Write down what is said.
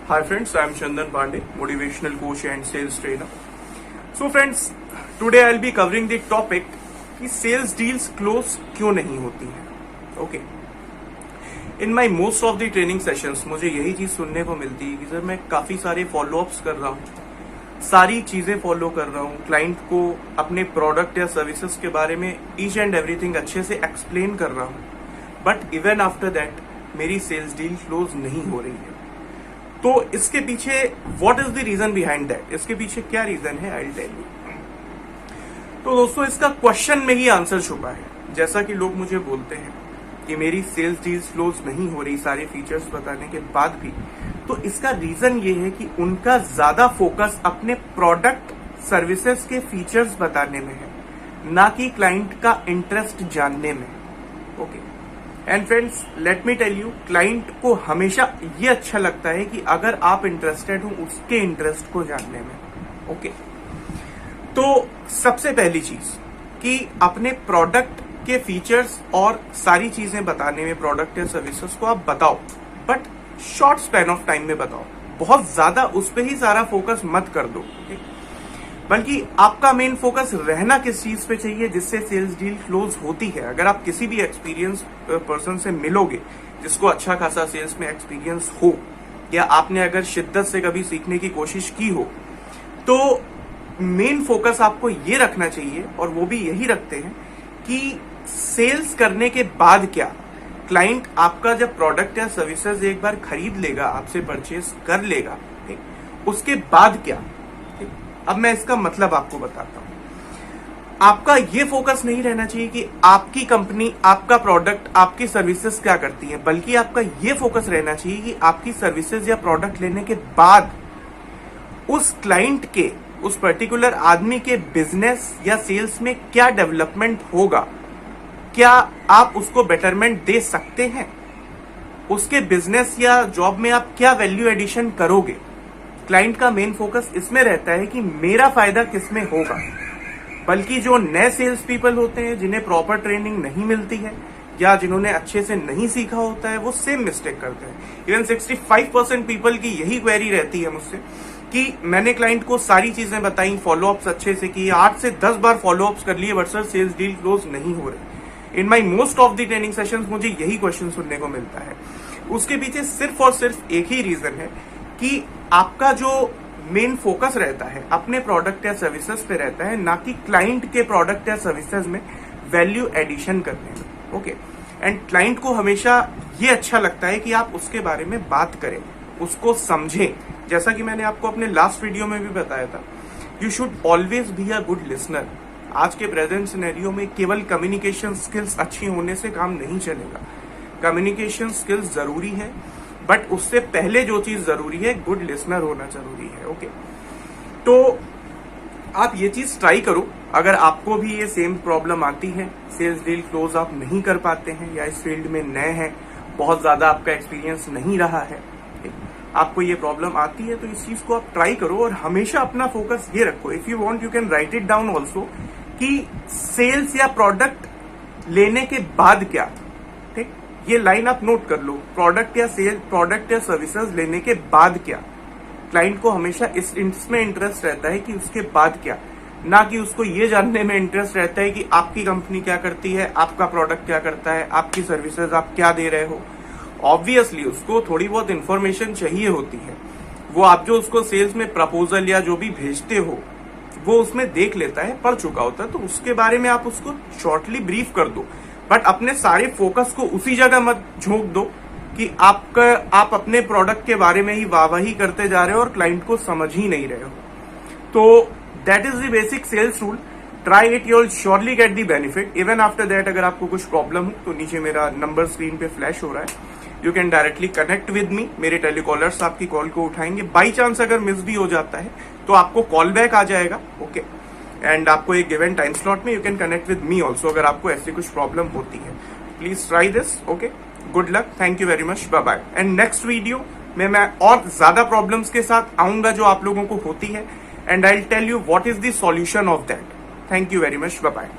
Hi friends, I am Chandan Pandey, motivational coach and sales trainer. So friends, today I'll be covering the topic कि sales deals close क्यों नहीं होती हैं. Okay. In my most of the training sessions मुझे यही चीज सुनने को मिलती है कि सर मैं काफी सारे फॉलोअप्स कर रहा हूँ, सारी चीजें फॉलो कर रहा हूँ, क्लाइंट को अपने प्रोडक्ट या सर्विसेज के बारे में ईच एंड एवरीथिंग अच्छे से एक्सप्लेन कर रहा हूँ, बट इवन आफ्टर दैट मेरी सेल्स डील क्लोज नहीं हो रही है. तो इसके पीछे what is the reason behind that, इसके पीछे क्या रीजन है, आई विल टेल यू. तो दोस्तों इसका क्वेश्चन में ही आंसर छुपा है. जैसा कि लोग मुझे बोलते हैं कि मेरी सेल्स डील्स क्लोज नहीं हो रही सारे फीचर्स बताने के बाद भी, तो इसका रीजन ये है कि उनका ज्यादा फोकस अपने प्रोडक्ट सर्विसेज के फीचर्स बताने में है, ना कि क्लाइंट का इंटरेस्ट जानने में. Okay. And friends, let me tell you, client को हमेशा ये अच्छा लगता है कि अगर आप इंटरेस्टेड हो उसके इंटरेस्ट को जानने में. ओके. तो सबसे पहली चीज कि अपने प्रोडक्ट के फीचर्स और सारी चीजें बताने में, प्रोडक्ट या सर्विसेज को आप बताओ, but short span of time में बताओ. बहुत ज्यादा उस पर ही सारा फोकस मत कर दो, बल्कि आपका मेन फोकस रहना किस चीज पे चाहिए जिससे सेल्स डील क्लोज होती है. अगर आप किसी भी एक्सपीरियंस पर्सन से मिलोगे जिसको अच्छा खासा सेल्स में एक्सपीरियंस हो, या आपने अगर शिद्दत से कभी सीखने की कोशिश की हो, तो मेन फोकस आपको ये रखना चाहिए, और वो भी यही रखते हैं, कि सेल्स करने के बाद क्या, क्लाइंट आपका जब प्रोडक्ट या सर्विसेज एक बार खरीद लेगा, आपसे परचेज कर लेगा, उसके बाद क्या. अब मैं इसका मतलब आपको बताता हूं. आपका ये फोकस नहीं रहना चाहिए कि आपकी कंपनी, आपका प्रोडक्ट, आपकी सर्विसेज क्या करती है, बल्कि आपका ये फोकस रहना चाहिए कि आपकी सर्विसेज या प्रोडक्ट लेने के बाद उस क्लाइंट के, उस पर्टिकुलर आदमी के बिजनेस या सेल्स में क्या डेवलपमेंट होगा, क्या आप उसको बेटरमेंट दे सकते हैं, उसके बिजनेस या जॉब में आप क्या वैल्यू एडिशन करोगे. क्लाइंट का मेन फोकस इसमें रहता है कि मेरा फायदा किसमें होगा. बल्कि जो नए सेल्स पीपल होते हैं, जिन्हें प्रॉपर ट्रेनिंग नहीं मिलती है या जिन्होंने अच्छे से नहीं सीखा होता है, वो सेम मिस्टेक करते हैं. इवन 65% पीपल की यही क्वेरी रहती है मुझसे कि मैंने क्लाइंट को सारी चीजें बताई, फॉलोअप्स अच्छे से किए, 8 से 10 बार फॉलोअप्स कर लिए, but sir sales deal close नहीं हो रही. In my most of the training sessions मुझे यही क्वेश्चन सुनने को मिलता है. उसके पीछे सिर्फ और सिर्फ एक ही रीजन है कि आपका जो मेन फोकस रहता है अपने प्रोडक्ट या सर्विसेज पे रहता है, ना कि क्लाइंट के प्रोडक्ट या सर्विसेज में वैल्यू एडिशन करने में. ओके. एंड क्लाइंट को हमेशा ये अच्छा लगता है कि आप उसके बारे में बात करें, उसको समझें. जैसा कि मैंने आपको अपने लास्ट वीडियो में भी बताया था, you should always be a good listener. आज के प्रेजेंट सिनेरियो में केवल कम्युनिकेशन स्किल्स अच्छी होने से काम नहीं चलेगा. कम्युनिकेशन स्किल्स जरूरी है, बट उससे पहले जो चीज जरूरी है, गुड लिसनर होना जरूरी है. ओके. तो आप ये चीज ट्राई करो. अगर आपको भी ये सेम प्रॉब्लम आती है, सेल्स डील क्लोज आप नहीं कर पाते हैं, या इस फील्ड में नए हैं, बहुत ज्यादा आपका एक्सपीरियंस नहीं रहा है, आपको ये प्रॉब्लम आती है, तो इस चीज को आप ट्राई करो और हमेशा अपना फोकस ये रखो. If you want you can write it down also, कि सेल्स या प्रोडक्ट लेने के बाद क्या. ठीक, ये लाइन आप नोट कर लो. प्रोडक्ट या सर्विसेज लेने के बाद क्या. क्लाइंट को हमेशा इसमें इंटरेस्ट रहता है कि उसके बाद क्या, ना कि उसको ये जानने में इंटरेस्ट रहता है कि आपकी कंपनी क्या करती है, आपका प्रोडक्ट क्या करता है, आपकी सर्विसेज आप क्या दे रहे हो. ऑब्वियसली उसको थोड़ी बहुत इंफॉर्मेशन चाहिए होती है. वो आप जो उसको सेल्स में प्रपोजल या जो भी भेजते हो, वो उसमें देख लेता है, पढ़ चुका होता है, तो उसके बारे में आप उसको शॉर्टली ब्रीफ कर दो. बट अपने सारे फोकस को उसी जगह मत झोंक दो कि आप अपने प्रोडक्ट के बारे में ही वाहवाही करते जा रहे हो और क्लाइंट को समझ ही नहीं रहे हो. तो that is the basic sales rule. Try it, you will surely get the benefit. Even after that अगर आपको कुछ प्रॉब्लम हो तो नीचे मेरा नंबर स्क्रीन पे फ्लैश हो रहा है, you can directly connect with मी. मेरे टेलीकॉलर्स आपकी कॉल को उठाएंगे. बाई चांस अगर मिस भी हो जाता है तो आपको कॉल बैक आ जाएगा. ओके. एंड आपको एक गिवन टाइम स्लॉट में you can connect with me also अगर आपको ऐसी कुछ प्रॉब्लम होती है. Please try this. Okay. Good luck. Thank you very much. Bye bye. And next video में मैं और ज्यादा प्रॉब्लम्स के साथ आऊंगा जो आप लोगों को होती है, and I will tell you what is the solution of that. Thank you very much. Bye bye.